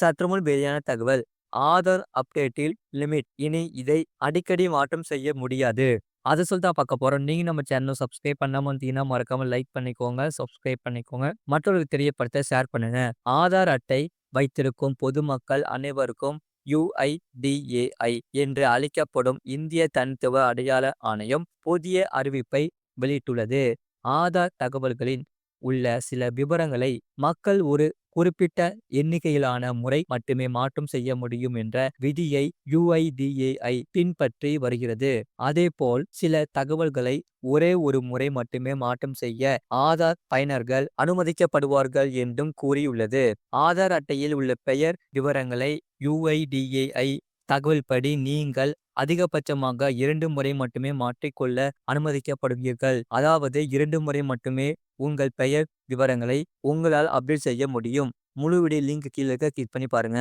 சற்றுமுன் வெளியான தகவல். ஆதார் அப்டேட்டில் லிமிட். இனி இதை அடிக்கடி மாற்றம் செய்ய முடியாது. அத சொல்லி தான் பார்க்க போறோம். நீங்க நம்ம சேனல சப்ஸ்கிரைப் பண்ணாம இருந்தீங்கன்னா, மறக்காம லைக் பண்ணிக்கோங்க. சப்ஸ்கிரைப் பண்ணிக்கோங்க. மற்றவர்களுக்கு தெரியப்படுத்த ஷேர் பண்ணுங்க. ஆதார் அட்டை வைத்திருக்கும் பொதுமக்கள் அனைவருக்கும் UIDAI என்று அழைக்கப்படும் இந்திய தனித்துவ அடையாள ஆணையம் புதிய அறிவிப்பை வெளியிட்டுள்ளது. ஆதார் தகவல்களில் உள்ள சில விவரங்களை மக்கள் ஒரு குறிப்பிட்ட எண்ணிக்கையிலான முறை மட்டுமே மாற்றம் செய்ய முடியும் என்ற விதியை UIDAI பின்பற்றி வருகிறது. அதேபோல் சில தகவல்களை ஒரே ஒரு முறை மட்டுமே மாற்றம் செய்ய ஆதார் பயனர்கள் அனுமதிக்கப்படுவார்கள் என்றும் கூறியுள்ளது. ஆதார் அட்டையில் உள்ள பெயர் விவரங்களை UIDAI தகவல்படி நீங்கள் அதிகபட்சமாக 2 முறை மட்டுமே மாற்றிக்கொள்ள அனுமதிக்கப்படுவீர்கள். அதாவது 2 முறை மட்டுமே உங்கள் பெயர் விவரங்களை உங்களால் அப்டேட் செய்ய முடியும். முழு வீடியோ லிங்க் கீழ இருக்க கிளிக் பண்ணி பாருங்க.